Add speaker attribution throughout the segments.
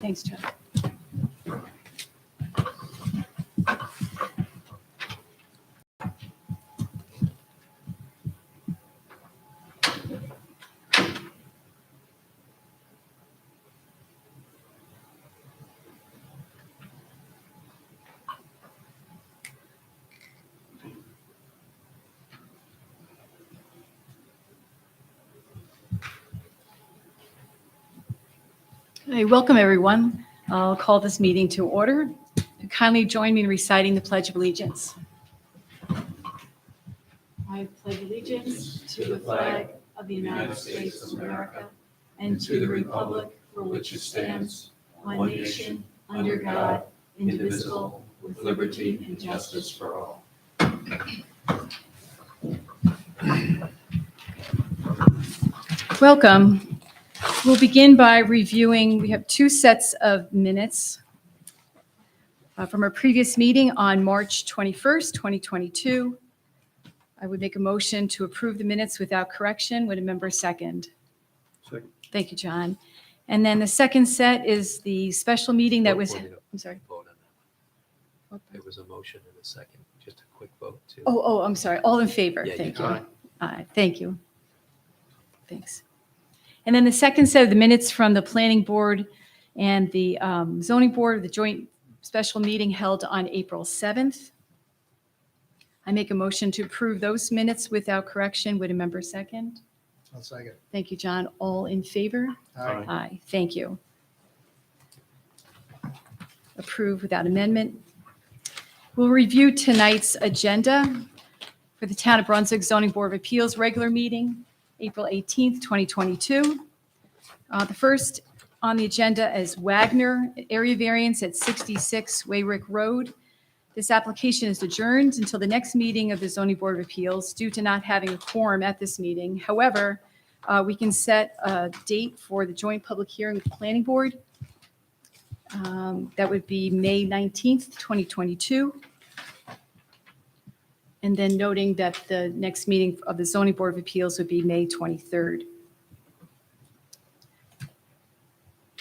Speaker 1: Thanks, John. Hi, welcome everyone. I'll call this meeting to order. Kindly join me in reciting the Pledge of Allegiance. I pledge allegiance to the flag of the United States of America and to the republic for which it stands, one nation, under God, indivisible, with liberty and justice for all. Welcome. We'll begin by reviewing, we have two sets of minutes from our previous meeting on March 21st, 2022. I would make a motion to approve the minutes without correction. Would a member second?
Speaker 2: Second.
Speaker 1: Thank you, John. And then the second set is the special meeting that was, I'm sorry.
Speaker 2: Vote on that one. There was a motion and a second, just a quick vote too.
Speaker 1: Oh, I'm sorry. All in favor?
Speaker 2: Yeah,
Speaker 1: Thank
Speaker 2: you
Speaker 1: you.
Speaker 2: can.
Speaker 1: Aye, thank you. Thanks. And then the second set of the minutes from the Planning Board and the Zoning Board, the joint special meeting held on April 7th. I make a motion to approve those minutes without correction. Would a member second?
Speaker 3: I'll second.
Speaker 1: Thank you, John. All in favor?
Speaker 3: Aye.
Speaker 1: Aye. Thank you. Approved without amendment. We'll review tonight's agenda for the Town of Brunswick Zoning Board of Appeals regular meeting, April 18th, 2022. The first on the agenda is Wagner area variance at 66 Wayrick Road. This application is adjourned until the next meeting of the Zoning Board of Appeals due to not having a quorum at this meeting. However, we can set a date for the joint public hearing with the Planning Board. That would be May 19th, 2022. And then noting that the next meeting of the Zoning Board of Appeals would be May 23rd.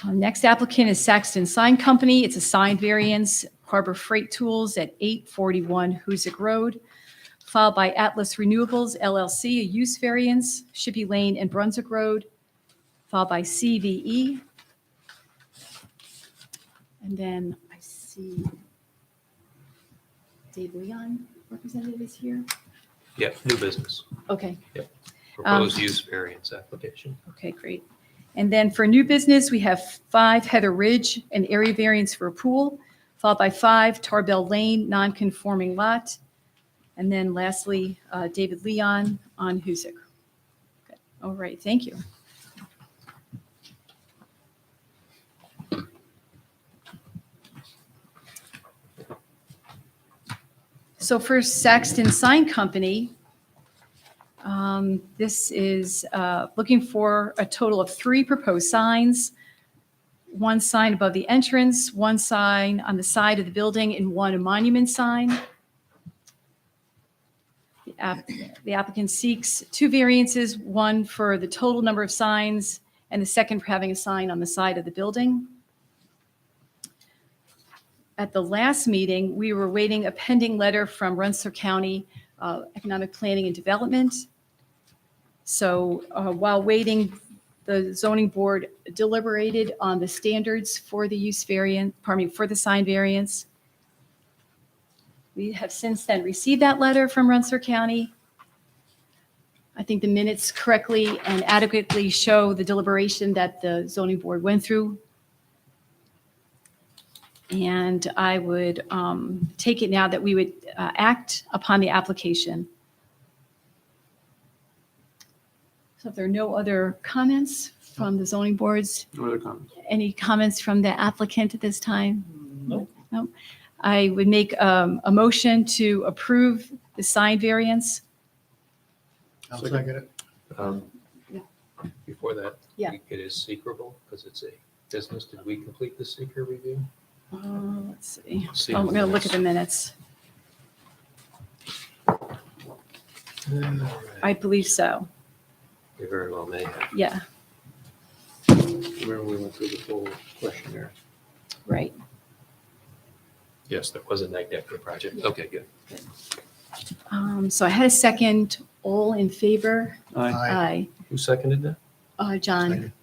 Speaker 1: Next applicant is Saxton Sign Company. It's a sign variance, Harbor Freight Tools at 841 Hoosick Road, filed by Atlas Renewables LLC, a use variance, Shippey Lane and Brunswick Road, filed by CVE. And then I see Dave Leon, representative, is here.
Speaker 2: Yeah, new business,
Speaker 1: Okay.
Speaker 2: proposed use variance application.
Speaker 1: Okay, great. And then for new business, we have 5 Heather Ridge, an area variance for a pool, followed by 5 Tarbell Lane, non-conforming lot. And then lastly, David Leon on Hoosick. Okay. All right, thank you. So for Saxton Sign Company, this is looking for a total of 3 proposed signs, 1 sign above the entrance, 1 sign on the side of the building, and 1 monument sign. The applicant seeks 2 variances, 1 for the total number of signs, and the second for having a sign on the side of the building. At the last meeting, we were waiting a pending letter from Rensselaer County Economic Planning and Development. So while waiting, the zoning board deliberated on the standards for the use variant, for the sign variance. We have since then received that letter from Rensselaer County. I think the minutes correctly and adequately show the deliberation that the zoning board went through. And I would take it now that we would act upon the application. So if there are no other comments from the zoning boards,
Speaker 3: No other comments?
Speaker 1: any comments from the applicant at this time?
Speaker 3: No.
Speaker 1: No. I would make a motion to approve the sign variance.
Speaker 3: I'll second it.
Speaker 1: Yeah.
Speaker 2: Before that,
Speaker 1: Yeah.
Speaker 2: it is secretable because it's a business. Did we complete the seeker review?
Speaker 1: Let's see.
Speaker 2: See
Speaker 1: Oh,
Speaker 2: the
Speaker 1: we're going to look at the
Speaker 2: minutes.
Speaker 1: minutes. I believe so.
Speaker 2: They very well may have.
Speaker 1: Yeah.
Speaker 2: Remember we went through the full questionnaire.
Speaker 1: Right.
Speaker 2: Yes, there was a night decker project. Okay, good.
Speaker 1: So I had a second. All in favor?
Speaker 3: Aye.
Speaker 2: Who seconded that?
Speaker 1: John.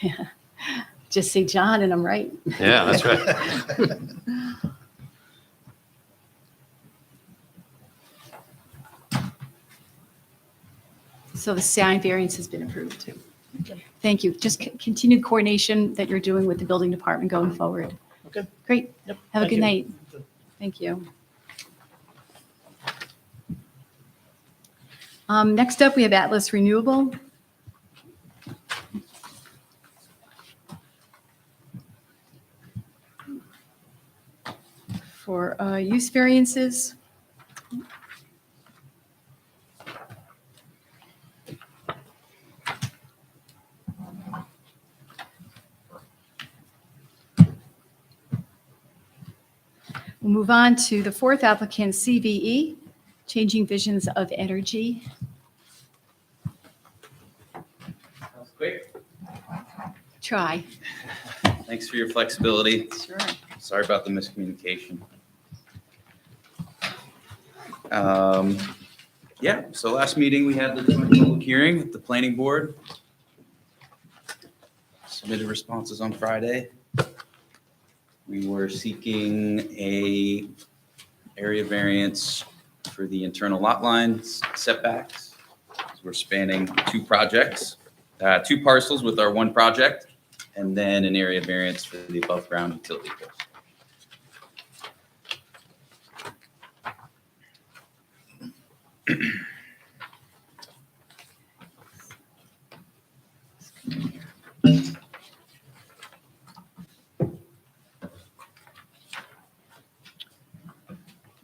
Speaker 1: Yeah. Just say John and I'm right.
Speaker 2: Yeah, that's right.
Speaker 1: So the sign variance has been approved. Thank you. Just continued coordination that you're doing with the building department going forward.
Speaker 4: Okay.
Speaker 1: Great.
Speaker 4: Yep.
Speaker 1: Have a
Speaker 4: Thank
Speaker 1: good
Speaker 4: you.
Speaker 1: night. Thank you. Next up, we have Atlas Renewable. For use variances. We'll move on to the fourth applicant, CVE, Changing Visions of Energy.
Speaker 5: Quick.
Speaker 1: Try.
Speaker 5: Thanks for your flexibility.
Speaker 1: Sure.
Speaker 5: Sorry about the miscommunication. Yeah, so last meeting we had the joint public hearing with the planning board. Submitted responses on Friday. We were seeking a area variance for the internal lot lines setbacks. We're spanning two projects, two parcels with our one project, and then an area variance for the above ground utility poles.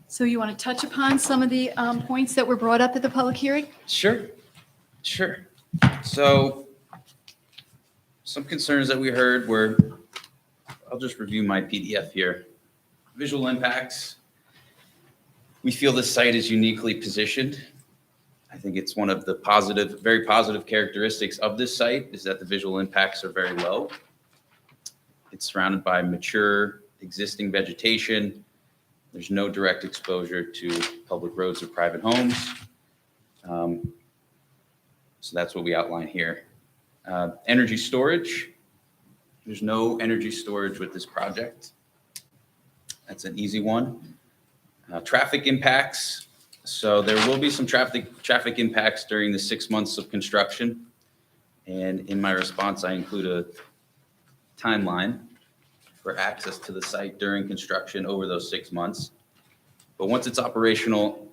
Speaker 1: So you want to touch upon some of the points that were brought up at the public hearing?
Speaker 5: Sure. So some concerns that we heard were, I'll just review my PDF here. Visual impacts. We feel this site is uniquely positioned. I think it's one of the very positive characteristics of this site is that the visual impacts are very low. It's surrounded by mature existing vegetation. There's no direct exposure to public roads or private homes. So that's what we outline here. Energy storage. There's no energy storage with this project. That's an easy one. Traffic impacts. So there will be some traffic impacts during the 6 months of construction. And in my response, I include a timeline for access to the site during construction over those 6 months. But once it's operational,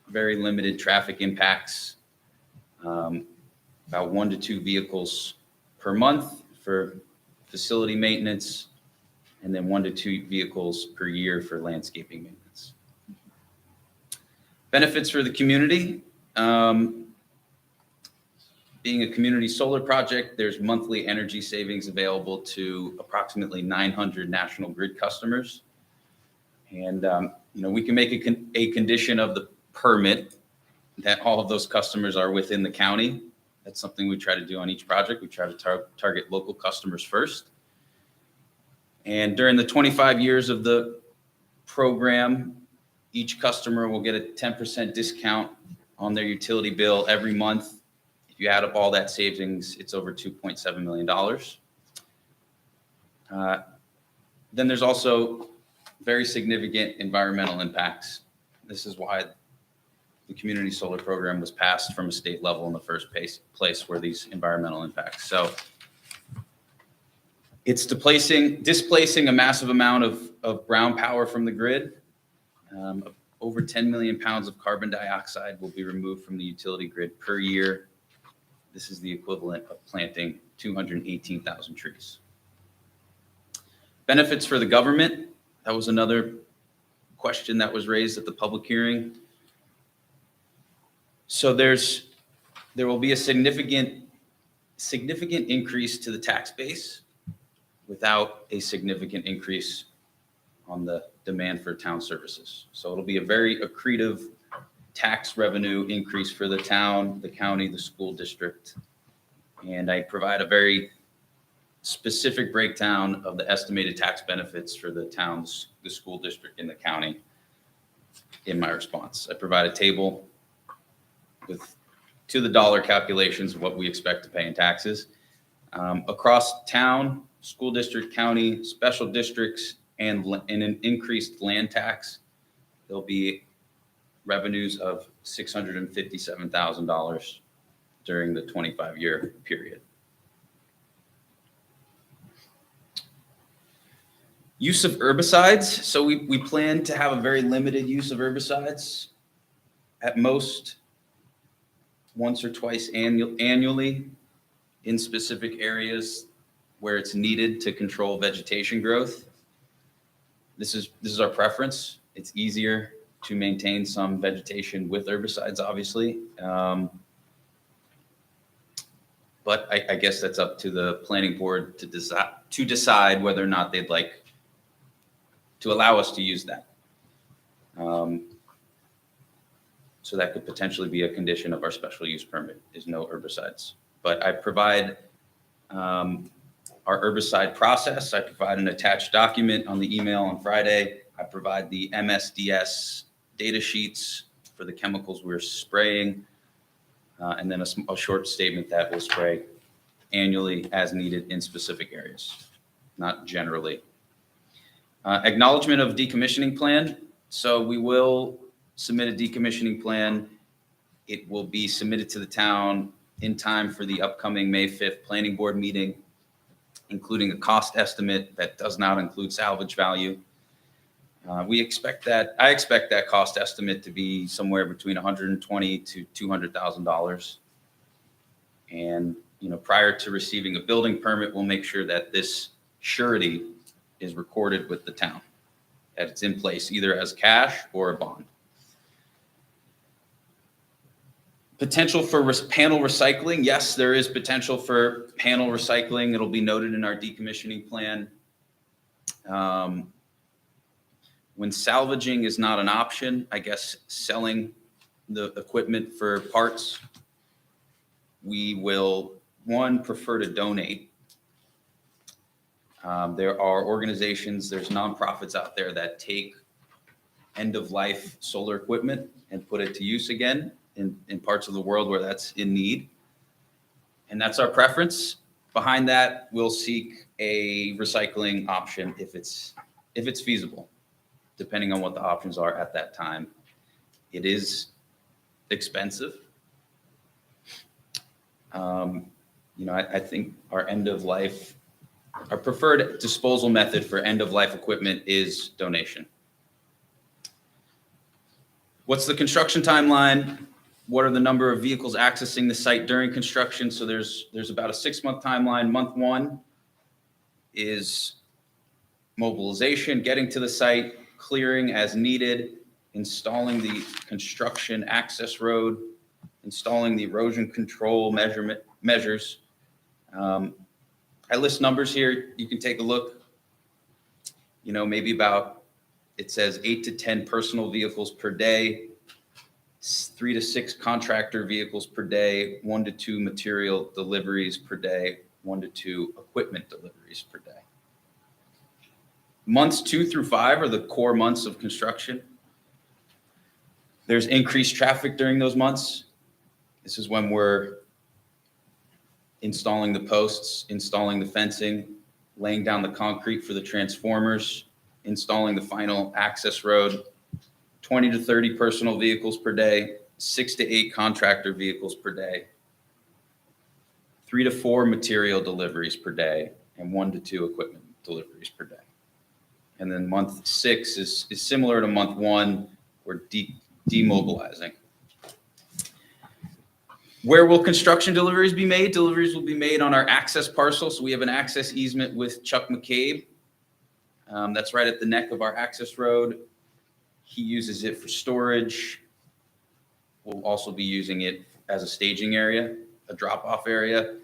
Speaker 5: very limited traffic impacts, about 1 to 2 vehicles per month for facility maintenance, and then 1 to 2 vehicles per year for landscaping maintenance. Benefits for the community. Being a community solar project, there's monthly energy savings available to approximately 900 National Grid customers. And we can make a condition of the permit that all of those customers are within the county. That's something we try to do on each project. We try to target local customers first. And during the 25 years of the program, each customer will get a 10% discount on their utility bill every month. If you add up all that savings, it's over $2.7 million. Then there's also very significant environmental impacts. This is why the community solar program was passed from a state level in the first place were these environmental impacts. So it's displacing a massive amount of brown power from the grid. Over 10 million pounds of carbon dioxide will be removed from the utility grid per year. This is the equivalent of planting 218,000 trees. Benefits for the government. That was another question that was raised at the public hearing. So there will be a significant increase to the tax base without a significant increase on the demand for town services. So it'll be a very accretive tax revenue increase for the town, the county, the school district. And I provide a very specific breakdown of the estimated tax benefits for the towns, the school district, and the county in my response. I provide a table with to the dollar calculations of what we expect to pay in taxes. Across town, school district, county, special districts, and an increased land tax, there'll be revenues of $657,000 during the 25-year period. Use of herbicides. So we plan to have a very limited use of herbicides, at most once or twice annually in specific areas where it's needed to control vegetation growth. This is our preference. It's easier to maintain some vegetation with herbicides, obviously. But I guess that's up to the planning board to decide whether or not they'd like to allow us to use that. So that could potentially be a condition of our special use permit, is no herbicides. But I provide our herbicide process. I provide an attached document on the email on Friday. I provide the MSDS data sheets for the chemicals we're spraying, and then a short statement that we'll spray annually as needed in specific areas, not generally. Acknowledgement of decommissioning plan. So we will submit a decommissioning plan. It will be submitted to the town in time for the upcoming May 5th planning board meeting, including a cost estimate that does not include salvage value. I expect that cost estimate to be somewhere between $120,000 to $200,000. And prior to receiving a building permit, we'll make sure that this surety is recorded with the town, that it's in place either as cash or a bond. Potential for panel recycling. Yes, there is potential for panel recycling. It'll be noted in our decommissioning plan. When salvaging is not an option, I guess selling the equipment for parts, we will, prefer to donate. There are organizations, there's nonprofits out there that take end-of-life solar equipment and put it to use again in parts of the world where that's in need. And that's our preference. Behind that, we'll seek a recycling option if it's feasible, depending on what the options are at that time. It is expensive. I think our preferred disposal method for end-of-life equipment is donation. What's the construction timeline? What are the number of vehicles accessing the site during construction? So there's about a 6-month timeline. Month 1 is mobilization, getting to the site, clearing as needed, installing the construction access road, installing the erosion control measures. I list numbers here. You can take a look. Maybe about, it says 8 to 10 personal vehicles per day, 3 to 6 contractor vehicles per day, 1 to 2 material deliveries per day, 1 to 2 equipment deliveries per day. Months 2 through 5 are the core months of construction. There's increased traffic during those months. This is when we're installing the posts, installing the fencing, laying down the concrete for the transformers, installing the final access road. 20 to 30 personal vehicles per day, 6 to 8 contractor vehicles per day, 3 to 4 material deliveries per day, and 1 to 2 equipment deliveries per day. And then month 6 is similar to month 1. We're demobilizing. Where will construction deliveries be made? Deliveries will be made on our access parcel. So we have an access easement with Chuck McCabe. That's right at the neck of our access road. He uses it for storage. We'll also be using it as a staging area, a drop-off area.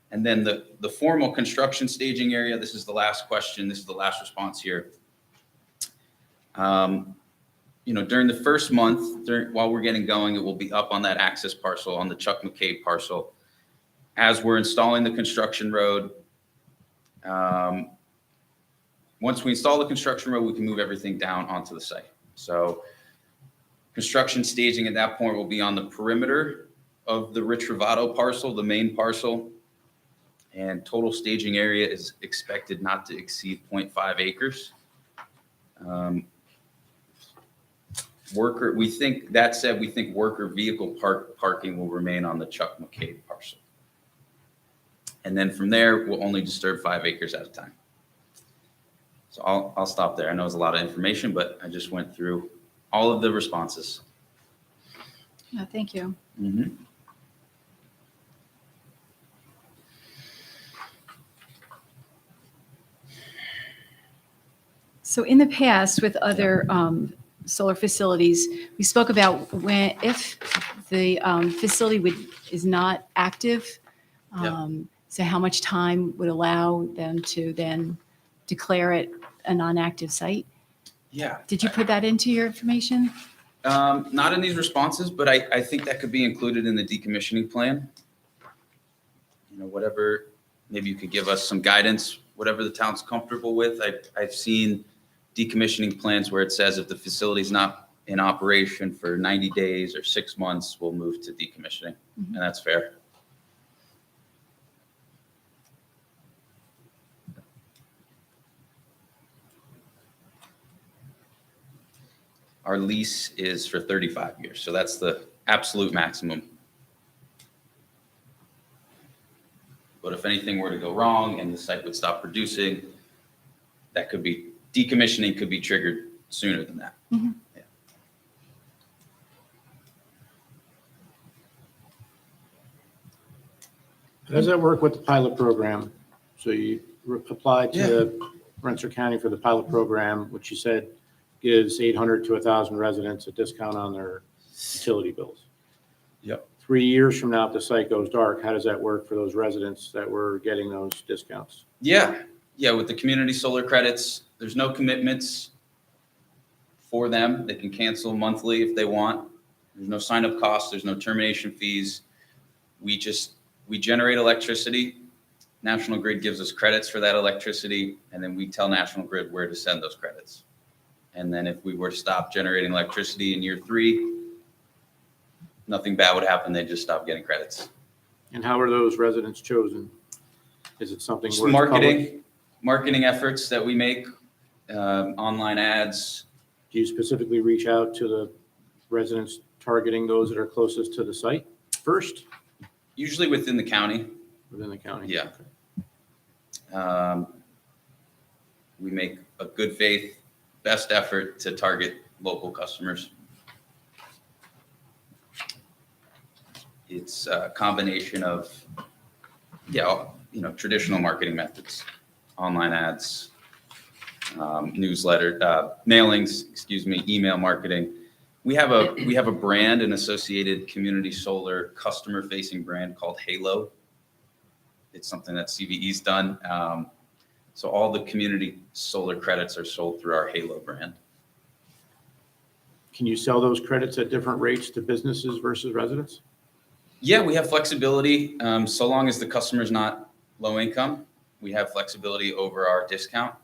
Speaker 5: And then the formal construction staging area, this is the last question, this is the last response here. During the first month, while we're getting going, it will be up on that access parcel, on the Chuck McCabe parcel. As we're installing the construction road, Once we install the construction road, we can move everything down onto the site. So construction staging at that point will be on the perimeter of the Rich Ravato parcel, the main parcel. And total staging area is expected not to exceed 0.5 acres. We think worker vehicle parking will remain on the Chuck McCabe parcel. And then from there, we'll only disturb 5 acres at a time. So I'll stop there. I know it's a lot of information, but I just went through all of the responses.
Speaker 1: Yeah, thank you.
Speaker 5: Mm-hmm.
Speaker 1: So in the past with other solar facilities, we spoke about if the facility is not active. So how much time would allow them to then declare it a non-active site?
Speaker 5: Yeah.
Speaker 1: Did you put that into your information?
Speaker 5: Not in these responses, but I think that could be included in the decommissioning plan. You know, whatever, maybe you could give us some guidance, whatever the town's comfortable with. I've seen decommissioning plans where it says if the facility's not in operation for 90 days or 6 months, we'll move to decommissioning, and that's fair. Our lease is for 35 years, so that's the absolute maximum. But if anything were to go wrong and the site would stop producing, that could be, decommissioning could be triggered sooner than that.
Speaker 1: Mhm.
Speaker 5: Yeah.
Speaker 3: How does that work with the pilot program? So you applied to Rensselaer County for the pilot program, which you said gives 800 to 1,000 residents a discount on their utility bills.
Speaker 5: Yep.
Speaker 3: 3 years from now, if the site goes dark, how does that work for those residents that were getting those discounts?
Speaker 5: Yeah, with the community solar credits, there's no commitments for them. They can cancel monthly if they want. There's no sign-up costs, there's no termination fees. We generate electricity. National Grid gives us credits for that electricity, and then we tell National Grid where to send those credits. And then if we were to stop generating electricity in year 3, nothing bad would happen. They just stop getting credits.
Speaker 3: And how are those residents chosen? Is it something
Speaker 5: Just
Speaker 3: where it's public?
Speaker 5: marketing efforts that we make, online ads.
Speaker 3: Do you specifically reach out to the residents targeting those that are closest to the site first
Speaker 5: Usually within the county.
Speaker 3: within the county?
Speaker 5: Yeah. We make a good faith, best effort to target local customers. It's a combination of, traditional marketing methods, online ads, newsletter, mailings, email marketing. We have a brand, an associated community solar customer facing brand called Halo. It's something that CVE's done. So all the community solar credits are sold through our Halo brand.
Speaker 3: Can you sell those credits at different rates to businesses versus residents?
Speaker 5: Yeah, we have flexibility. So long as the customer's not low income, we have flexibility over our discount.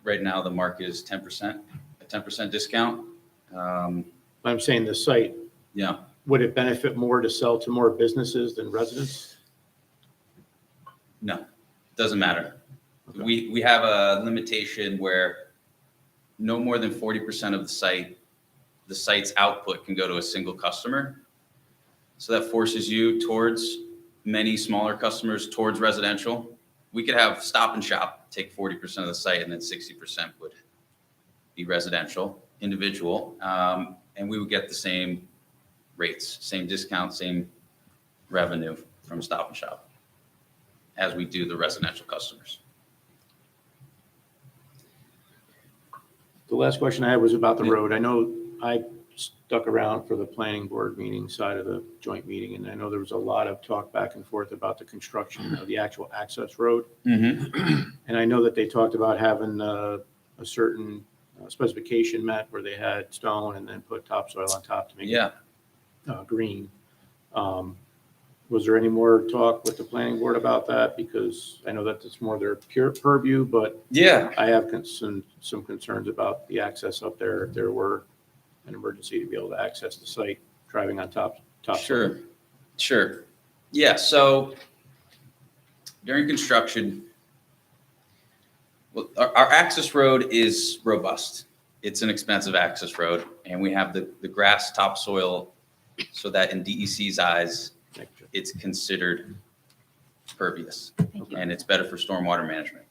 Speaker 5: Right now, the market is 10%, a 10% discount.
Speaker 3: I'm saying the site,
Speaker 5: Yeah.
Speaker 3: would it benefit more to sell to more businesses than residents?
Speaker 5: No, doesn't matter.
Speaker 3: Okay.
Speaker 5: We have a limitation where no more than 40% of the site's output can go to a single customer. So that forces you towards many smaller customers towards residential. We could have Stop and Shop take 40% of the site and then 60% would be residential, individual. And we would get the same rates, same discount, same revenue from Stop and Shop as we do the residential customers.
Speaker 3: The last question I had was about the road. I know I stuck around for the planning board meeting side of the joint meeting, and I know there was a lot of talk back and forth about the construction of the actual access road.
Speaker 5: Mm-hmm.
Speaker 3: And I know that they talked about having a certain specification met where they had stone and then put topsoil on top to make it green. Was there any more talk with the planning board about that? Because I know that it's more their pure purview, but
Speaker 5: Yeah,
Speaker 3: I have some concerns about the access up there. If there were an emergency to be able to access the site, driving on top.
Speaker 5: sure, sure. Yeah, so during construction, well, our access road is robust. It's an expensive access road, and we have the grass topsoil so that in DEC's eyes, it's considered pervious,
Speaker 1: Thank you.
Speaker 5: and it's better for stormwater management.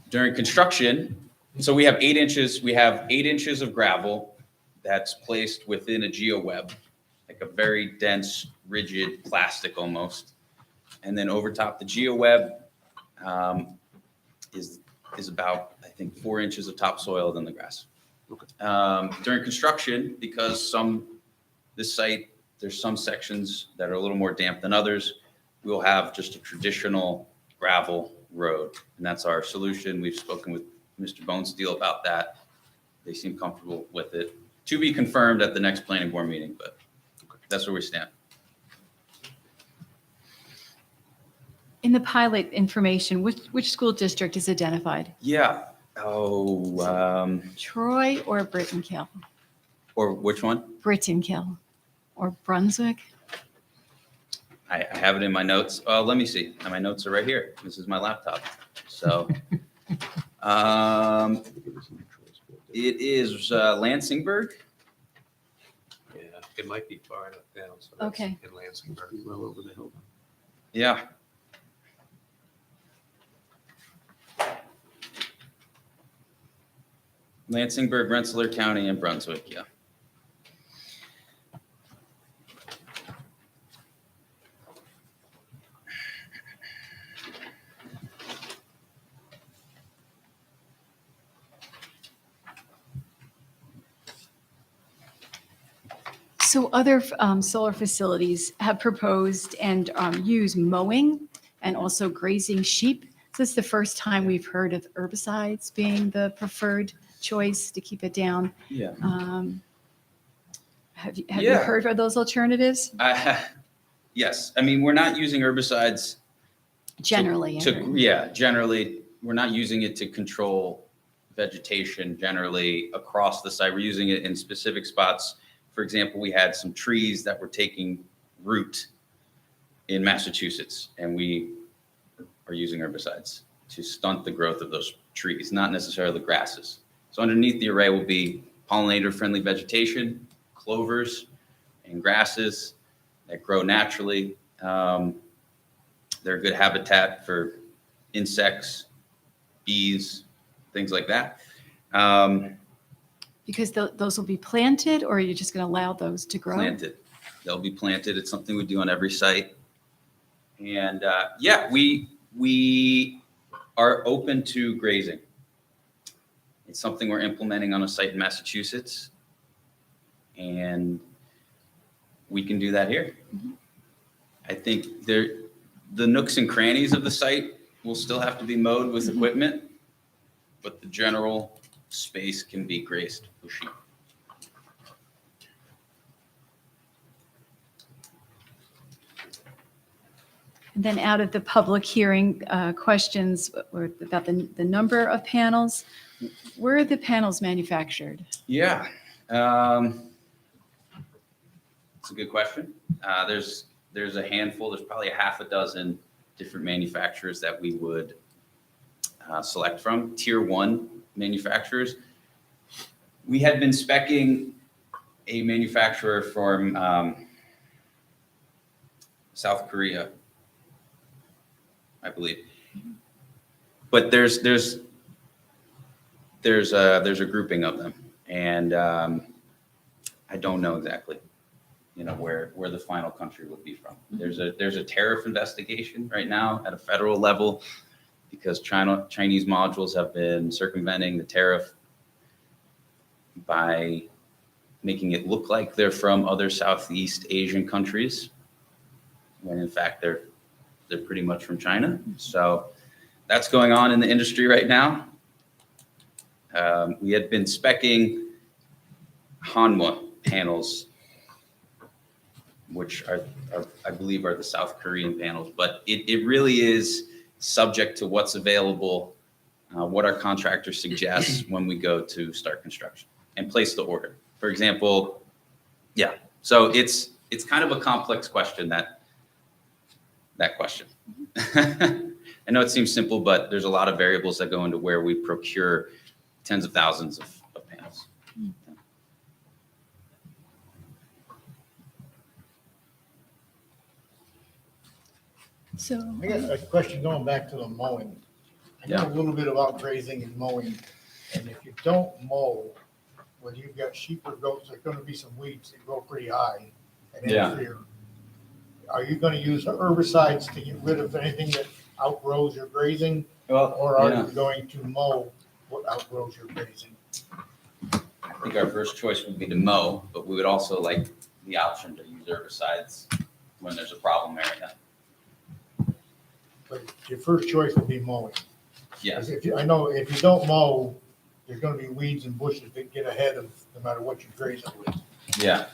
Speaker 5: During construction, so we have 8 inches of gravel that's placed within a geoweb, like a very dense, rigid plastic almost. And then over top the geoweb is about, I think, 4 inches of topsoil than the grass. During construction, because this site, there's some sections that are a little more damp than others, we'll have just a traditional gravel road. And that's our solution. We've spoken with Mr. Bonesteel about that. They seem comfortable with it. To be confirmed at the next planning board meeting, but that's where we stand.
Speaker 1: In the pilot information, which school district is identified?
Speaker 5: Yeah.
Speaker 1: Troy or Brittenkill?
Speaker 5: Or which one?
Speaker 1: Brittenkill or Brunswick?
Speaker 5: I have it in my notes. Let me see. My notes are right here. This is my laptop. So it is Lansingburg.
Speaker 2: Yeah, it might be far enough down, so that's
Speaker 1: Okay.
Speaker 2: in Lansingburg.
Speaker 3: Well over the hill.
Speaker 5: Yeah. Lansingburg, Rensselaer County, and Brunswick, yeah.
Speaker 1: So other solar facilities have proposed and use mowing and also grazing sheep. So this is the first time we've heard of herbicides being the preferred choice to keep it down.
Speaker 5: Yeah.
Speaker 1: Have you
Speaker 5: Yeah.
Speaker 1: heard of those alternatives?
Speaker 5: Yes, I mean, we're not using herbicides
Speaker 1: Generally.
Speaker 5: generally, we're not using it to control vegetation generally across the site. We're using it in specific spots. For example, we had some trees that were taking root in Massachusetts, and we are using herbicides to stunt the growth of those trees, not necessarily grasses. So underneath the array will be pollinator-friendly vegetation, clovers and grasses that grow naturally. They're a good habitat for insects, bees, things like that.
Speaker 1: Because those will be planted, or are you just going to allow those to grow?
Speaker 5: Planted. They'll be planted. It's something we do on every site. And yeah, we are open to grazing. It's something we're implementing on a site in Massachusetts. And we can do that here.
Speaker 1: Mhm.
Speaker 5: I think the nooks and crannies of the site will still have to be mowed with equipment, but the general space can be grazed with sheep.
Speaker 1: And then out of the public hearing, questions were about the number of panels. Where are the panels manufactured?
Speaker 5: Yeah, it's a good question. There's a handful, there's probably a half a dozen different manufacturers that we would select from, tier 1 manufacturers. We had been speccing a manufacturer from South Korea, I believe. But there's a grouping of them, and I don't know exactly, where the final country will be from. There's a tariff investigation right now at a federal level because Chinese modules have been circumventing the tariff by making it look like they're from other Southeast Asian countries, when in fact they're pretty much from China. So that's going on in the industry right now. We had been speccing Hanwha panels which are I believe are the South Korean panels, but it really is subject to what's available, what our contractor suggests when we go to start construction and place the order. For example, yeah, so it's kind of a complex question, that question. I know it seems simple, but there's a lot of variables that go into where we procure tens of thousands of panels.
Speaker 1: So,
Speaker 4: I got a question going back to the mowing. I know
Speaker 5: Yeah.
Speaker 4: a little bit about grazing and mowing, and if you don't mow, when you've got sheep or goats, there's gonna be some weeds that grow pretty high and
Speaker 5: Yeah.
Speaker 4: interfere. Are you gonna use herbicides to get rid of anything that outgrows your grazing, or are you going to mow what outgrows your grazing?
Speaker 5: I think our first choice would be to mow, but we would also like the option to use herbicides when there's a problem area.
Speaker 4: But your first choice will be mowing.
Speaker 5: Yes.
Speaker 4: I know if you don't mow, there's gonna be weeds and bushes that get ahead of no matter what you graze it with.
Speaker 5: Yeah.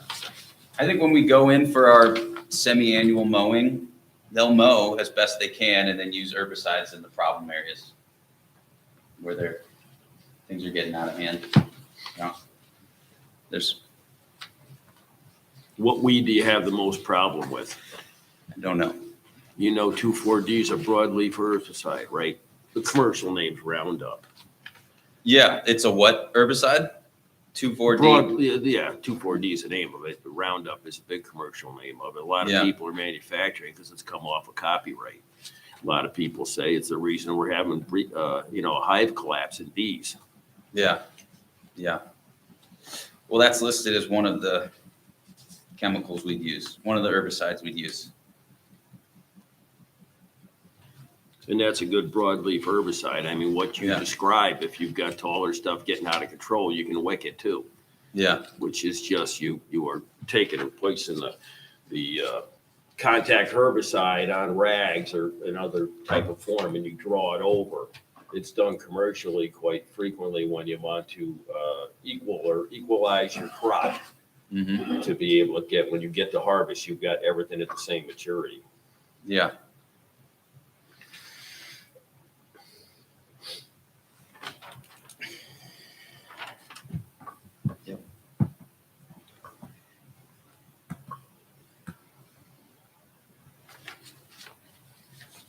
Speaker 5: I think when we go in for our semi-annual mowing, they'll mow as best they can and then use herbicides in the problem areas where things are getting out of hand. Yeah.
Speaker 6: What weed do you have the most problem with?
Speaker 5: I don't know.
Speaker 6: You know, 2,4-D is a broadleaf herbicide, right? The commercial name's Roundup.
Speaker 5: Yeah, it's a what herbicide? 2,4-D?
Speaker 6: Yeah, 2,4-D is the name of it. The Roundup is a big commercial name of it. A lot of
Speaker 5: Yeah.
Speaker 6: people are manufacturing because it's come off of copyright. A lot of people say it's the reason we're having, a hive collapse in bees.
Speaker 5: Yeah. Yeah. Well, that's listed as one of the chemicals we'd use, one of the herbicides we'd use.
Speaker 6: And that's a good broadleaf herbicide. I mean, what you
Speaker 5: Yeah.
Speaker 6: describe, if you've got taller stuff getting out of control, you can wick it too.
Speaker 5: Yeah.
Speaker 6: Which is just you are taking and placing the contact herbicide on rags or another type of form, and you draw it over. It's done commercially quite frequently when you want to equalize your crop
Speaker 5: Mm-hmm.
Speaker 6: to be able to get, when you get to harvest, you've got everything at the same maturity.
Speaker 5: Yeah.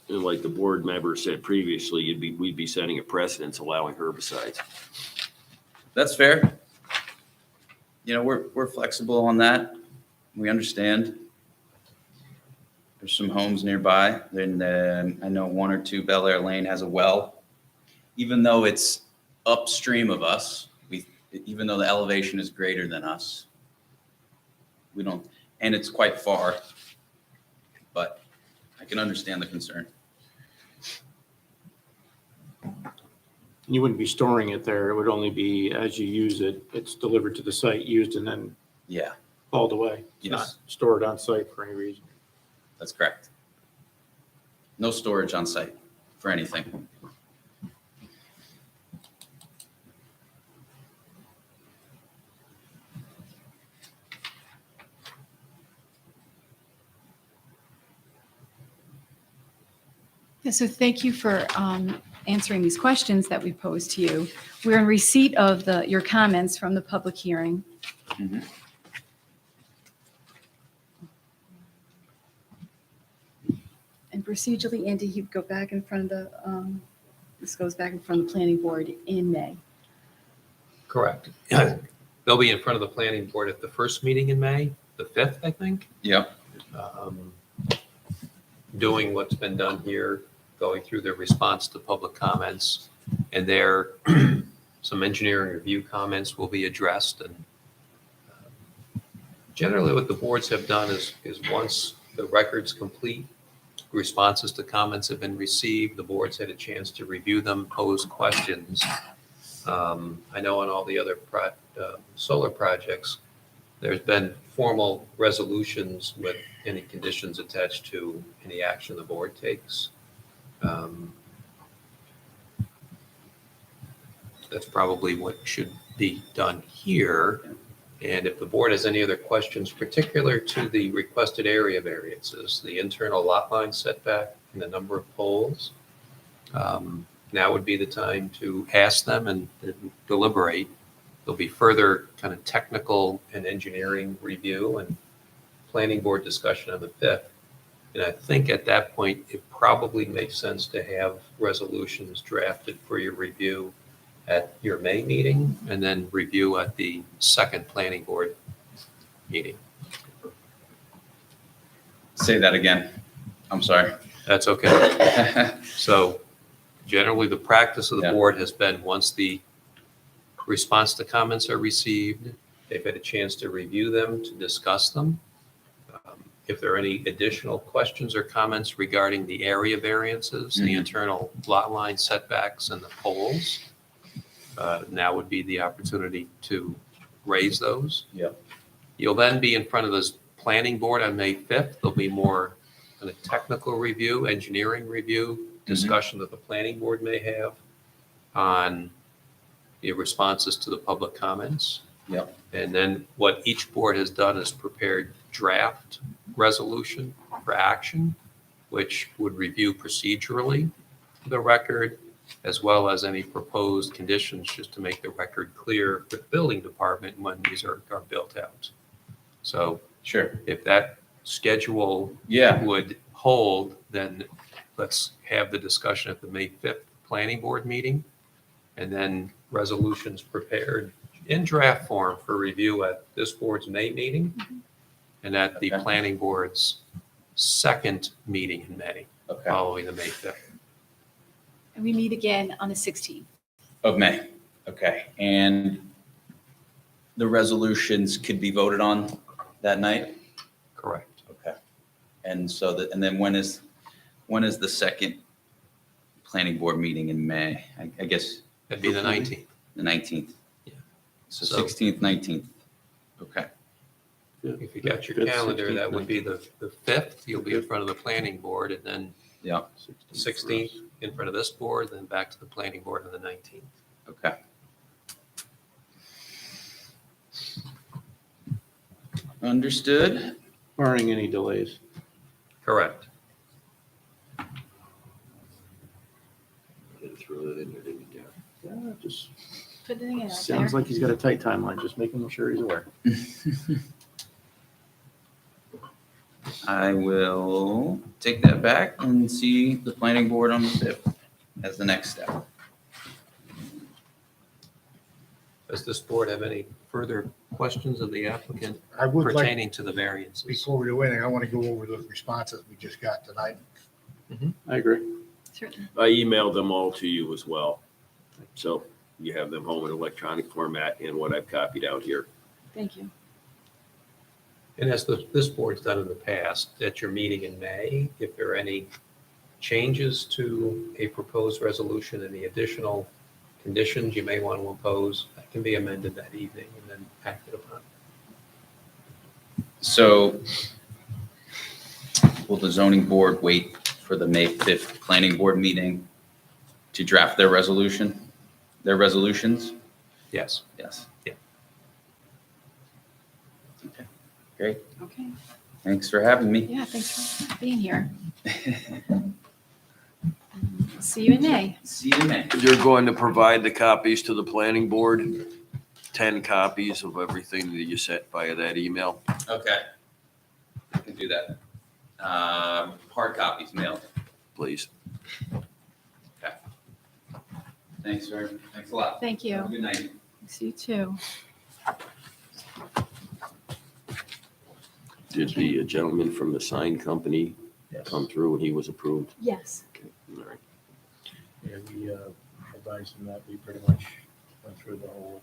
Speaker 6: And like the board member said previously, we'd be setting a precedence allowing herbicides.
Speaker 5: That's fair. You know, we're flexible on that. We understand. There's some homes nearby. Then I know one or two Bel Air Lane has a well. Even though it's upstream of us, even though the elevation is greater than us, we don't, and it's quite far, but I can understand the concern.
Speaker 3: You wouldn't be storing it there. It would only be as you use it, it's delivered to the site, used, and then
Speaker 5: Yeah,
Speaker 3: hauled away. It's not
Speaker 5: Yes.
Speaker 3: stored on site for any reason.
Speaker 5: that's correct. No storage on site for anything.
Speaker 1: yeah, so thank you for answering these questions that we posed to you. We're in receipt of your comments from the public hearing.
Speaker 5: Mhm.
Speaker 1: And procedurally, Andy, you go back in front of this goes back in front of the planning board in May.
Speaker 2: Correct. They'll be in front of the planning board at the first meeting in May, the 5th, I think.
Speaker 5: Yeah,
Speaker 2: Doing what's been done here, going through their response to public comments, and there, some engineering review comments will be addressed. And generally, what the boards have done is once the record's complete, responses to comments have been received, the board's had a chance to review them, pose questions. I know on all the other solar projects, there's been formal resolutions with any conditions attached to any action the board takes. That's probably what should be done here. And if the board has any other questions particular to the requested area variances, the internal lot line setback and the number of poles, now would be the time to ask them and deliberate. There'll be further kind of technical and engineering review and planning board discussion on the 5th. And I think at that point, it probably makes sense to have resolutions drafted for your review at your May meeting and then review at the second planning board meeting.
Speaker 5: Say that again. I'm sorry.
Speaker 2: That's okay. So generally, the practice of the
Speaker 5: Yeah.
Speaker 2: board has been once the response to comments are received, they've had a chance to review them, to discuss them. If there are any additional questions or comments regarding the area variances, the
Speaker 5: Mhm.
Speaker 2: internal lot line setbacks and the poles, now would be the opportunity to raise those.
Speaker 5: Yep.
Speaker 2: You'll then be in front of this planning board on May 5th. There'll be more kind of technical review, engineering review, discussion that the planning board may have on the responses to the public comments.
Speaker 5: Yep.
Speaker 2: And then what each board has done is prepared draft resolution for action, which would review procedurally the record, as well as any proposed conditions, just to make the record clear for the building department when these are built out. So
Speaker 5: Sure.
Speaker 2: if that schedule
Speaker 5: Yeah.
Speaker 2: would hold, then let's have the discussion at the May 5th planning board meeting, and then resolutions prepared in draft form for review at this board's May meeting and at the
Speaker 5: Okay.
Speaker 2: planning board's second meeting in May,
Speaker 5: Okay.
Speaker 2: following the May 5th.
Speaker 1: And we meet again on the 16th.
Speaker 5: Of May. Okay. And the resolutions could be voted on that night?
Speaker 2: Correct.
Speaker 5: Okay. And so and then when is the second planning board meeting in May? I guess
Speaker 2: That'd be the 19th.
Speaker 5: the 19th.
Speaker 2: Yeah.
Speaker 5: So
Speaker 2: So-
Speaker 5: 16th, 19th. Okay.
Speaker 2: If you got your
Speaker 3: 5th,
Speaker 2: calendar,
Speaker 3: 16th,
Speaker 2: that would be the 5th. You'll be in front of the planning board, and then
Speaker 5: Yeah.
Speaker 2: 16th in front of this board, then back to the planning board on the 19th.
Speaker 5: Okay. Understood.
Speaker 3: Barring any delays.
Speaker 2: Correct.
Speaker 6: Didn't throw that in there, didn't you?
Speaker 3: Yeah, just
Speaker 1: Put it in
Speaker 3: sounds like he's got a tight timeline, just making sure he's aware.
Speaker 5: I will take that back and see the planning board on the 5th as the next step.
Speaker 2: Does this board have any further questions of the applicant
Speaker 4: I would like,
Speaker 2: pertaining to the variances?
Speaker 4: before we do anything, I want to go over those responses we just got tonight.
Speaker 3: I agree.
Speaker 1: Certainly.
Speaker 6: I emailed them all to you as well. So you have them home in electronic format and what I've copied out here.
Speaker 1: Thank you.
Speaker 2: And as this board's done in the past, at your meeting in May, if there are any changes to a proposed resolution, any additional conditions you may want to impose, that can be amended that evening and then acted upon.
Speaker 5: So will the zoning board wait for the May 5th planning board meeting to draft their resolutions?
Speaker 2: Yes.
Speaker 5: Yes.
Speaker 2: Yeah.
Speaker 5: Okay, great.
Speaker 1: Okay.
Speaker 5: Thanks for having me.
Speaker 1: Yeah, thanks for being here. See you in May.
Speaker 5: See you in May.
Speaker 6: You're going to provide the copies to the planning board, 10 copies of everything that you sent via that email.
Speaker 5: Okay. I can do that. Hard copies mailed.
Speaker 6: Please.
Speaker 5: Okay. Thanks a lot.
Speaker 1: Thank
Speaker 5: Have a
Speaker 1: you.
Speaker 5: good night.
Speaker 1: See you too.
Speaker 6: Did the gentleman from the sign company come through and he was approved?
Speaker 1: Yes.
Speaker 6: Okay, all right.
Speaker 4: And we advised them that we pretty much went through the whole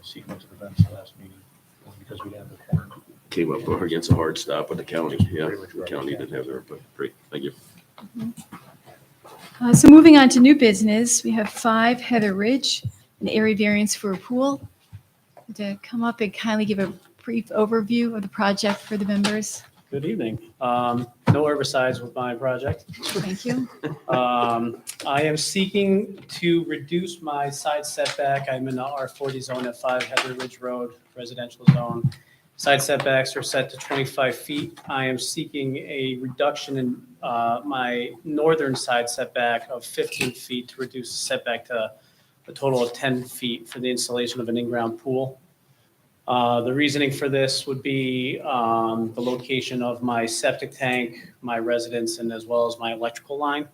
Speaker 4: sequence of events last meeting, because we didn't have the quorum.
Speaker 6: Came up against a hard stop with the county. Yeah, the county didn't have their, but great, thank you.
Speaker 1: So moving on to new business, we have 5 Heather Ridge, an area variance for a pool. To come up and kindly give a brief overview of the project for the members.
Speaker 3: Good evening.
Speaker 7: no herbicides with my project.
Speaker 1: Thank you.
Speaker 7: I am seeking to reduce my side setback. I'm in the R40 zone at 5 Heather Ridge Road, residential zone. Side setbacks are set to 25 feet. I am seeking a reduction in my northern side setback of 15 feet to reduce the setback to a total of 10 feet for the installation of an in-ground pool. The reasoning for this would be the location of my septic tank, my residence, and as well as my electrical line.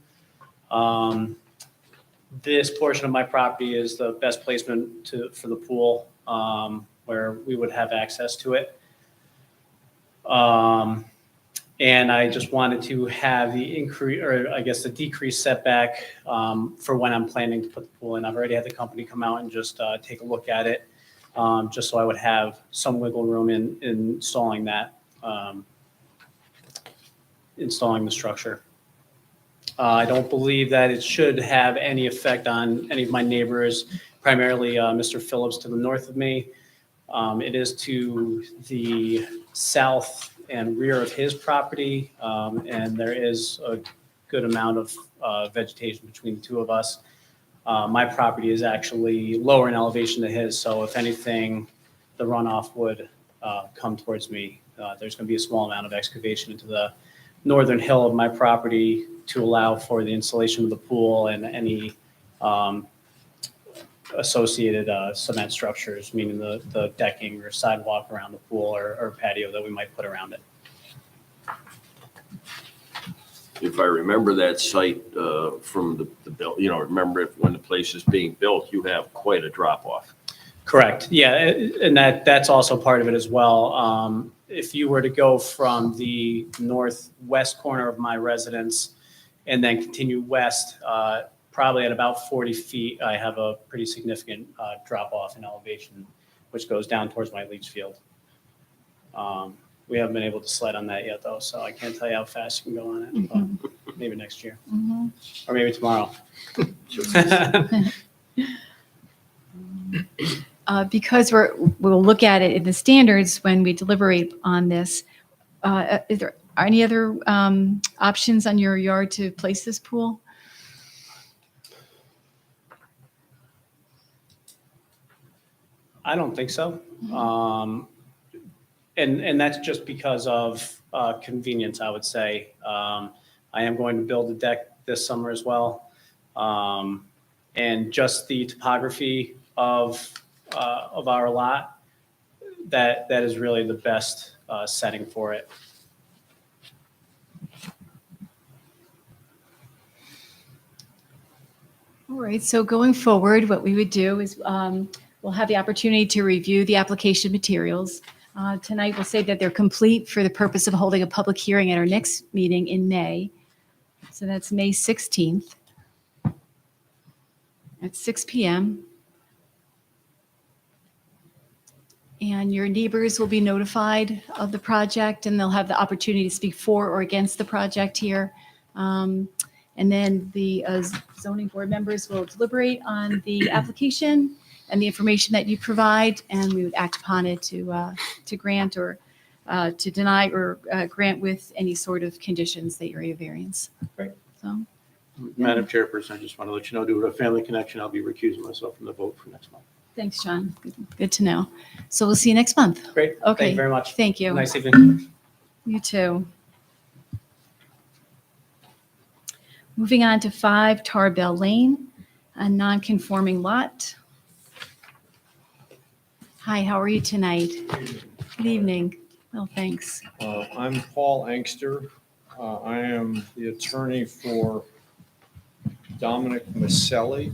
Speaker 7: This portion of my property is the best placement for the pool, where we would have access to it. And I just wanted to have the increase, or I guess the decreased setback for when I'm planning to put the pool in. I've already had the company come out and just take a look at it, just so I would have some wiggle room in installing that, installing the structure. I don't believe that it should have any effect on any of my neighbors, primarily Mr. Phillips to the north of me. It is to the south and rear of his property, and there is a good amount of vegetation between the two of us. My property is actually lower in elevation than his, so if anything, the runoff would come towards me. There's going to be a small amount of excavation into the northern hill of my property to allow for the installation of the pool and any associated cement structures, meaning the decking or sidewalk around the pool or patio that we might put around it.
Speaker 6: If I remember that site from the build, remember when the place is being built, you have quite a drop off.
Speaker 7: Correct. Yeah, and that's also part of it as well. If you were to go from the northwest corner of my residence and then continue west, probably at about 40 feet, I have a pretty significant drop off in elevation, which goes down towards my leach field. We haven't been able to sled on that yet, though, so I can't tell you how fast you can go on it. But maybe next year, or maybe tomorrow.
Speaker 1: Because we'll look at it in the standards when we deliberate on this. Is there any other options on your yard to place this pool?
Speaker 7: I don't think so. And that's just because of convenience, I would say. I am going to build a deck this summer as well. And just the topography of our lot, that is really the best setting for it.
Speaker 1: All right, so going forward, what we would do is we'll have the opportunity to review the application materials. Tonight, we'll say that they're complete for the purpose of holding a public hearing at our next meeting in May. So that's May 16th at 6 p.m. And your neighbors will be notified of the project, and they'll have the opportunity to speak for or against the project here. And then the zoning board members will deliberate on the application and the information that you provide, and we would act upon it to grant or to deny or grant with any sort of conditions, the area variance.
Speaker 7: Great.
Speaker 1: So,
Speaker 3: Madam Chairperson, I just want to let you know, due to a family connection, I'll be recusing myself from the vote for next month.
Speaker 1: thanks, John. Good to know. So we'll see you next month.
Speaker 7: Great. Thank
Speaker 1: Okay.
Speaker 7: you very much.
Speaker 1: Thank you.
Speaker 7: Nice evening.
Speaker 1: You too. Moving on to 5 Tarbell Lane, a non-conforming lot. Hi, how are you tonight? Good evening. Well, thanks.
Speaker 8: I'm Paul Angster. I am the attorney for Dominic Maselli.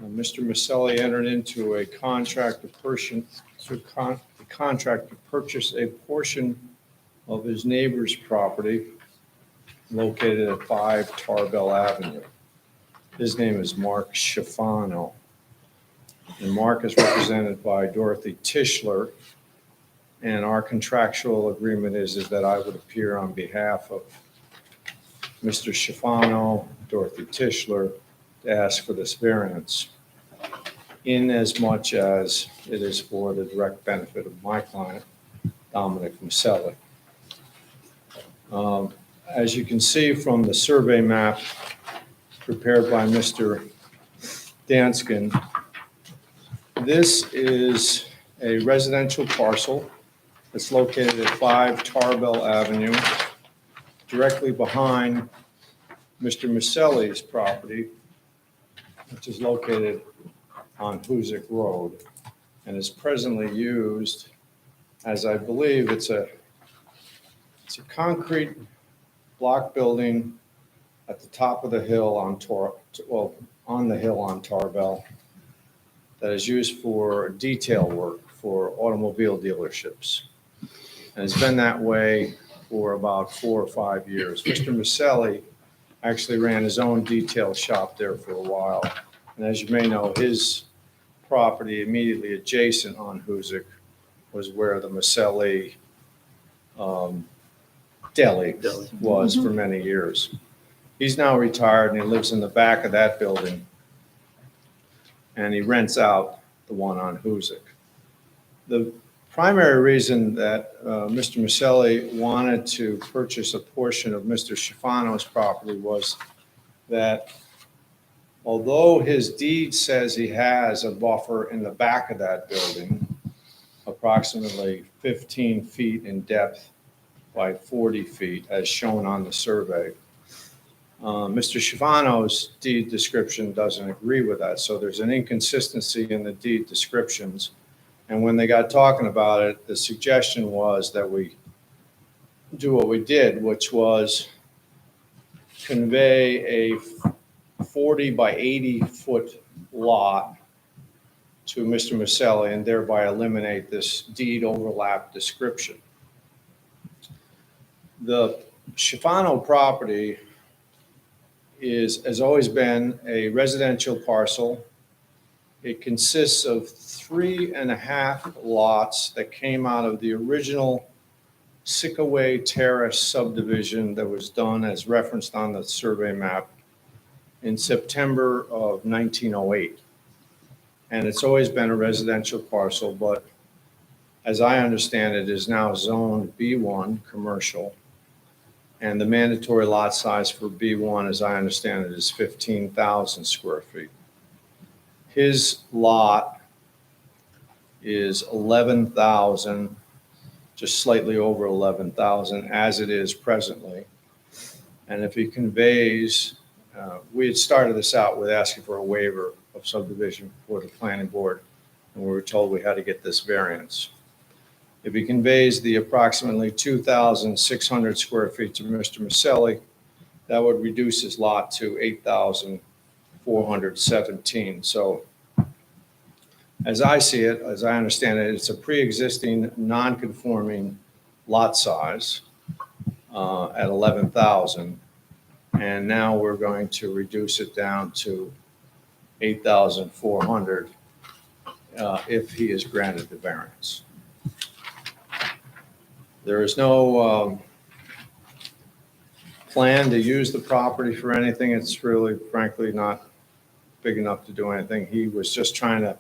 Speaker 8: Mr. Maselli entered into a contract to purchase a portion of his neighbor's property located at 5 Tarbell Avenue. His name is Mark Schifano. And Mark is represented by Dorothy Tischler. And our contractual agreement is that I would appear on behalf of Mr. Schifano, Dorothy Tischler, to ask for this variance, in as much as it is for the direct benefit of my client, Dominic Maselli. As you can see from the survey map prepared by Mr. Danskin, this is a residential parcel. It's located at 5 Tarbell Avenue, directly behind Mr. Maselli's property, which is located on Hoosick Road, and is presently used as, I believe, it's a concrete block building at the top of the hill on on the hill on Tarbell that is used for detail work for automobile dealerships. And it's been that way for about 4 or 5 years. Mr. Maselli actually ran his own detail shop there for a while. And as you may know, his property immediately adjacent on Hoosick was where the Maselli deli was for many years. He's now retired and he lives in the back of that building. And he rents out the one on Hoosick. The primary reason that Mr. Maselli wanted to purchase a portion of Mr. Schifano's property was that although his deed says he has a buffer in the back of that building, approximately 15 feet in depth by 40 feet, as shown on the survey, Mr. Schifano's deed description doesn't agree with that. So there's an inconsistency in the deed descriptions. And when they got talking about it, the suggestion was that we do what we did, which was convey a 40 by 80 foot lot to Mr. Maselli and thereby eliminate this deed overlap description. The Schifano property has always been a residential parcel. It consists of 3.5 lots that came out of the original Sickaway Terrace subdivision that was done as referenced on the survey map in September of 1908. And it's always been a residential parcel, but as I understand it, is now zoned B1 commercial. And the mandatory lot size for B1, as I understand it, is 15,000 square feet. His lot is 11,000, just slightly over 11,000 as it is presently. And if he conveys, we had started this out with asking for a waiver of subdivision before the planning board, and we were told we had to get this variance. If he conveys the approximately 2,600 square feet to Mr. Maselli, that would reduce his lot to 8,417. So as I see it, as I understand it, it's a pre-existing non-conforming lot size at 11,000. And now we're going to reduce it down to 8,400 if he is granted the variance. There is no plan to use the property for anything. It's really, frankly, not big enough to do anything. He was just trying to,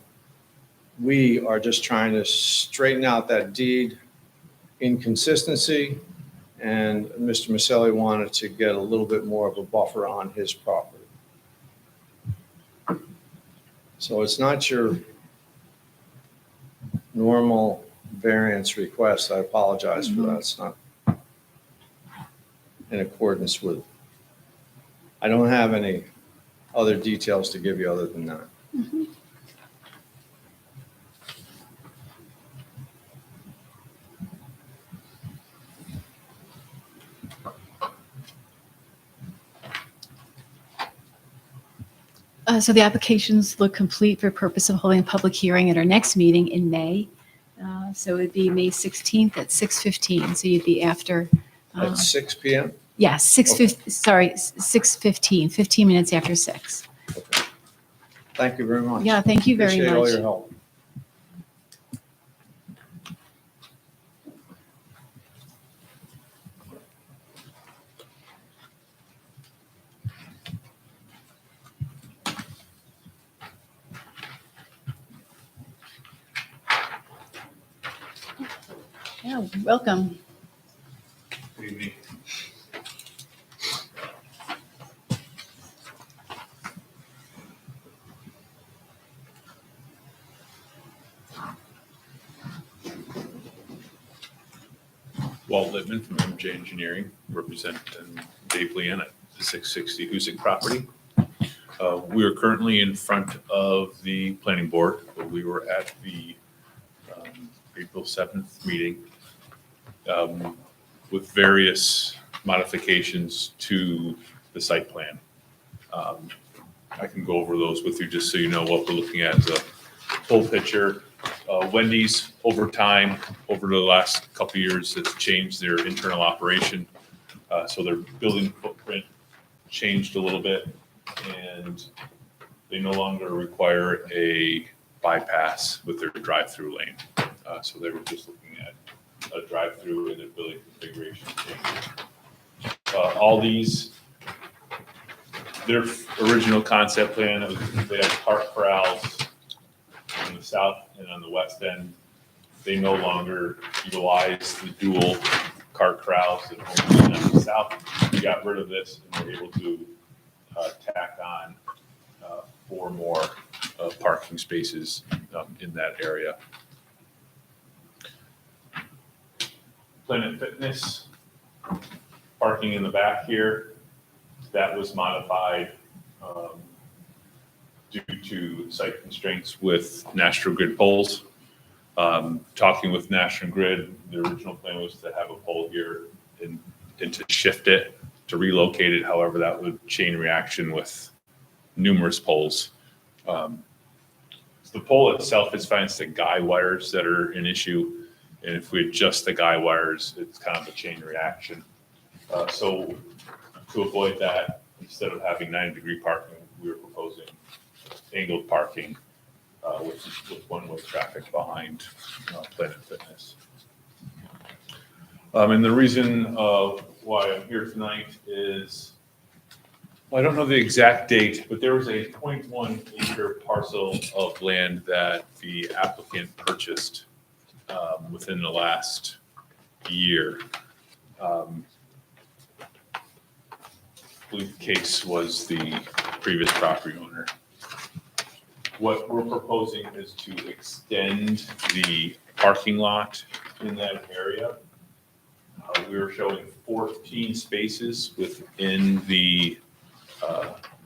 Speaker 8: we are just trying to straighten out that deed inconsistency, and Mr. Maselli wanted to get a little bit more of a buffer on his property. So it's not your normal variance request. I apologize for that. It's not in accordance with, I don't have any other details to give you other than that.
Speaker 1: So the applications look complete for purpose of holding a public hearing at our next meeting in May. So it would be May 16th at 6:15. So you'd be after.
Speaker 8: At 6 p.m.?
Speaker 1: Yes, 6:15, 15 minutes after 6.
Speaker 8: Okay. Thank you very much.
Speaker 1: Yeah, thank you very
Speaker 8: Appreciate all
Speaker 1: much.
Speaker 8: your help.
Speaker 1: Yeah, welcome.
Speaker 9: Good evening. Walt Littman from MJ Engineering, representing Dave Leanne at the 660 Hoosick property. We are currently in front of the planning board. We were at the April 7th meeting with various modifications to the site plan. I can go over those with you just so you know what we're looking at as a full picture. Wendy's over time, over the last couple of years, has changed their internal operation. So their building footprint changed a little bit, and they no longer require a bypass with their drive-through lane. So they were just looking at a drive-through and a building configuration change. All these, their original concept plan, they had park corrals on the south and on the west end. They no longer utilize the dual cart corrals that are on the south. We got rid of this and were able to tack on 4 more parking spaces in that area. Planet Fitness, parking in the back here, that was modified due to site constraints with National Grid poles. Talking with National Grid, the original plan was to have a pole here and to shift it, to relocate it. However, that would chain reaction with numerous poles. So the pole itself is fine. It's the guy wires that are an issue. And if we adjust the guy wires, it's kind of a chain reaction. So to avoid that, instead of having 90-degree parking, we were proposing angled parking, which is with one-way traffic behind Planet Fitness. And the reason why I'm here tonight is, well, I don't know the exact date, but there was a 0.1 acre parcel of land that the applicant purchased within the last year. I believe the case was the previous property owner. What we're proposing is to extend the parking lot in that area. We were showing 14 spaces within the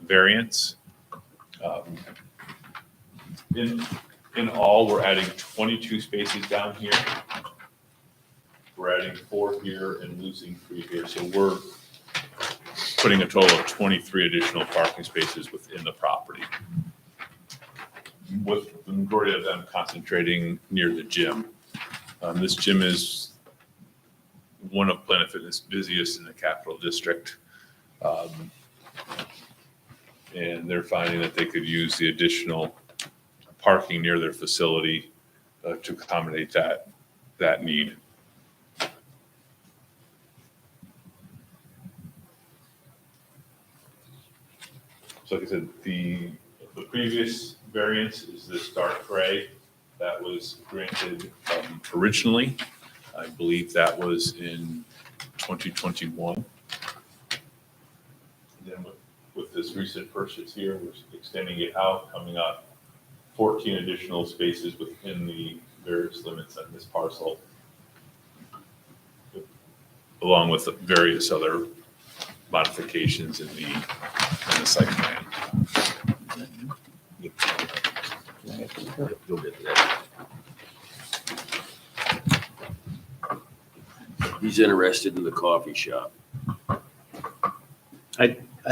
Speaker 9: variance. In all, we're adding 22 spaces down here. We're adding 4 here and losing 3 here. So we're putting a total of 23 additional parking spaces within the property, with the majority of them concentrating near the gym. This gym is one of Planet Fitness' busiest in the Capital District. And they're finding that they could use the additional parking near their facility to accommodate that need. So like I said, the previous variance is this dark gray that was granted originally. I believe that was in 2021. And then with this recent purchase here, we're extending it out, coming up 14 additional spaces within the various limits on this parcel, along with various other modifications in the site plan.
Speaker 6: You'll get to that. He's interested in the coffee shop.
Speaker 3: I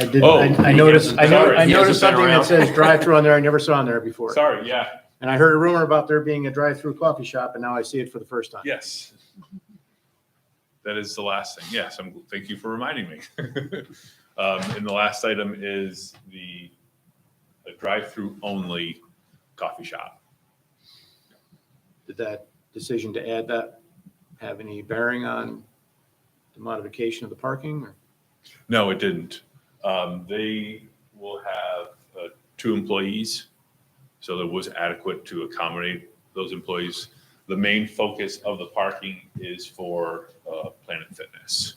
Speaker 3: did,
Speaker 9: Oh,
Speaker 3: I noticed, I
Speaker 9: sorry, he
Speaker 3: noticed
Speaker 6: hasn't been
Speaker 3: something that
Speaker 6: around.
Speaker 3: says drive-through on there. I never saw on there before.
Speaker 9: Sorry, yeah,
Speaker 3: And I heard a rumor about there being a drive-through coffee shop, and now I see it for the first time.
Speaker 9: yes. That is the last thing. Yes, thank you for reminding me. And the last item is a drive-through only coffee shop.
Speaker 3: Did that decision to add that have any bearing on the modification of the parking? Or?
Speaker 9: No, it didn't. They will have 2 employees, so that was adequate to accommodate those employees. The main focus of the parking is for Planet Fitness.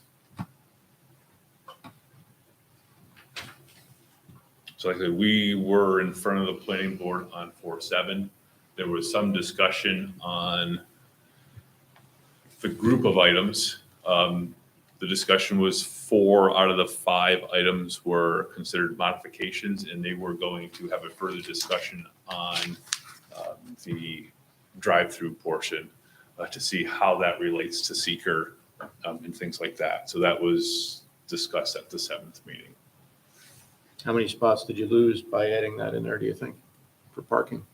Speaker 9: So like I said, we were in front of the planning board on 4-7. There was some discussion on the group of items. The discussion was 4 out of the 5 items were considered modifications, and they were going to have a further discussion on the drive-through portion to see how that relates to seeker and things like that. So that was discussed at the 7th meeting.
Speaker 3: How many spots did you lose by adding that in there, do you think, for parking?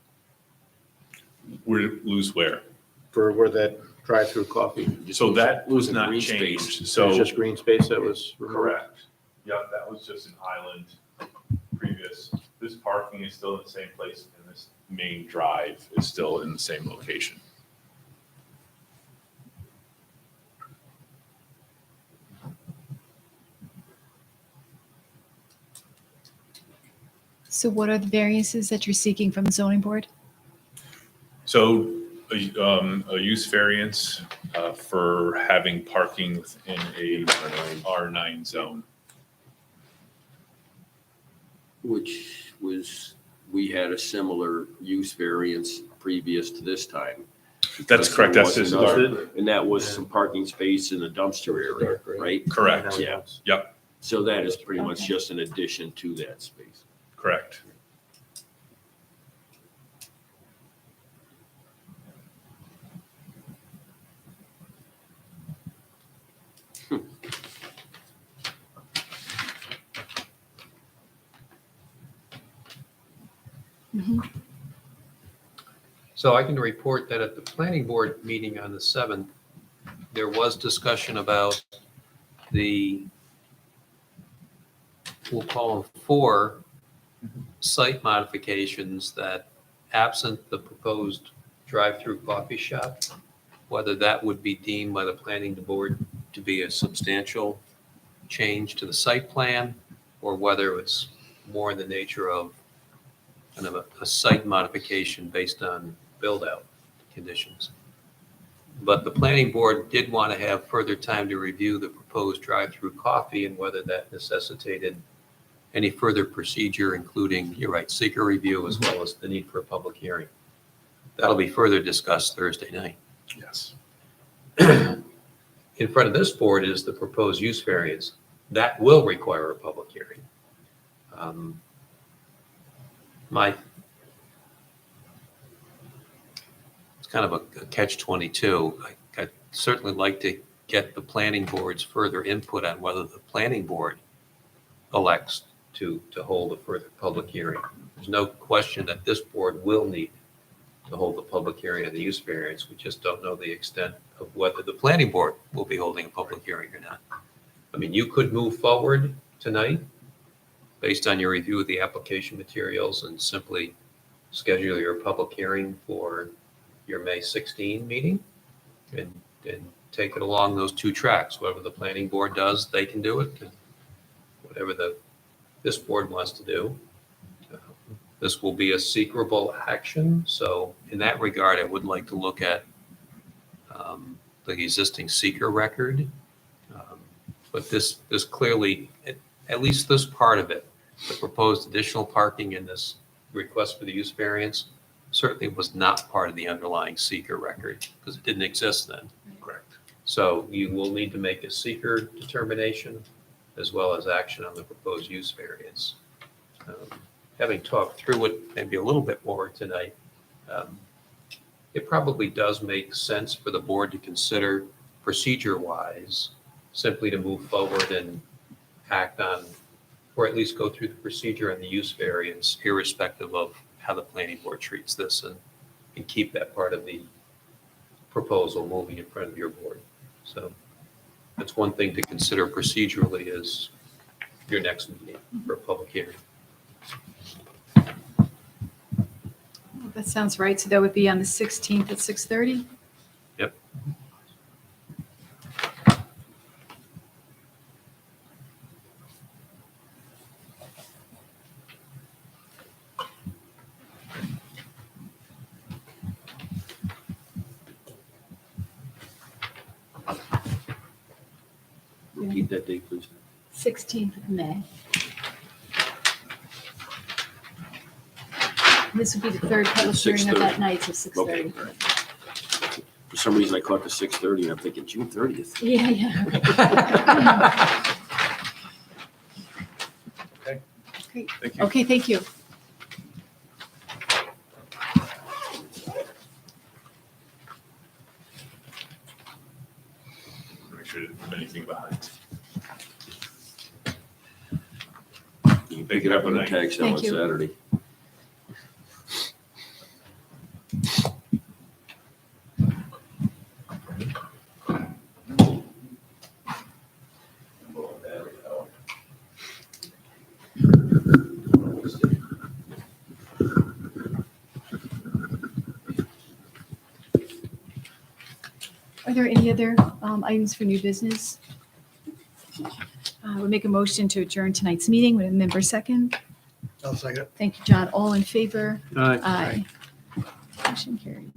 Speaker 9: We lose where?
Speaker 3: For where that drive-through coffee,
Speaker 9: So that was
Speaker 6: Losing
Speaker 9: not
Speaker 6: green space.
Speaker 9: changed.
Speaker 3: it was
Speaker 9: So
Speaker 3: just green space that was removed?
Speaker 9: correct. Yep, that was just an island previous. This parking is still in the same place, and this main drive is still in the same location.
Speaker 1: So what are the variances that you're seeking from the zoning board?
Speaker 9: So a use variance for having parking within a R9 zone.
Speaker 6: Which was, we had a similar use variance previous to this time.
Speaker 9: That's correct. That's
Speaker 6: There
Speaker 9: just
Speaker 6: was
Speaker 9: our,
Speaker 6: another- And that was some parking space in the dumpster area, right?
Speaker 9: correct,
Speaker 6: Yeah.
Speaker 9: Yep.
Speaker 6: So that is pretty much
Speaker 1: Okay.
Speaker 6: just an addition to that space.
Speaker 9: correct.
Speaker 2: So I can report that at the planning board meeting on the 7th, there was discussion about the, we'll call them 4 site modifications that, absent the proposed drive-through coffee shop, whether that would be deemed by the planning board to be a substantial change to the site plan, or whether it's more in the nature of kind of a site modification based on build-out conditions. But the planning board did want to have further time to review the proposed drive-through coffee and whether that necessitated any further procedure, including, you're right, seeker review, as well as the need for a public hearing. That'll be further discussed Thursday night.
Speaker 9: Yes.
Speaker 2: In front of this board is the proposed use variance. That will require a public hearing. It's kind of a catch-22. I'd certainly like to get the planning board's further input on whether the planning board elects to hold a further public hearing. There's no question that this board will need to hold the public hearing on the use variance. We just don't know the extent of whether the planning board will be holding a public hearing or not. I mean, you could move forward tonight based on your review of the application materials and simply schedule your public hearing for your May 16 meeting and take it along those 2 tracks. Whatever the planning board does, they can do it. And whatever this board wants to do. This will be a seekerable action. So in that regard, I would like to look at the existing seeker record. But this clearly, at least this part of it, the proposed additional parking in this request for the use variance certainly was not part of the underlying seeker record because it didn't exist then.
Speaker 9: Correct.
Speaker 2: So you will need to make a seeker determination as well as action on the proposed use variance. Having talked through it maybe a little bit more tonight, it probably does make sense for the board to consider procedure-wise, simply to move forward and act on, or at least go through the procedure on the use variance, irrespective of how the planning board treats this, and keep that part of the proposal moving in front of your board. So that's one thing to consider procedurally is your next meeting for a public hearing.
Speaker 1: That sounds right. So that would be on the 16th at 6:30?
Speaker 2: Yep.
Speaker 6: Repeat that date, please.
Speaker 1: 16th of May. This would be the third public hearing of that night, so 6:30.
Speaker 6: For some reason I caught the 6:30 and I'm thinking June 30th.
Speaker 1: Yeah, yeah.
Speaker 9: Okay.
Speaker 1: Great.
Speaker 9: Thank you.
Speaker 1: Okay, thank you.
Speaker 9: Make sure I didn't leave anything behind.
Speaker 6: You can pick it up on the tag sale on
Speaker 1: Thank you.
Speaker 6: Saturday.
Speaker 1: Are there any other items for new business? We'll make a motion to adjourn tonight's meeting with a member second.
Speaker 4: I'll second.
Speaker 1: Thank you, John. All in favor?
Speaker 3: All right.
Speaker 1: Aye. Motion carried.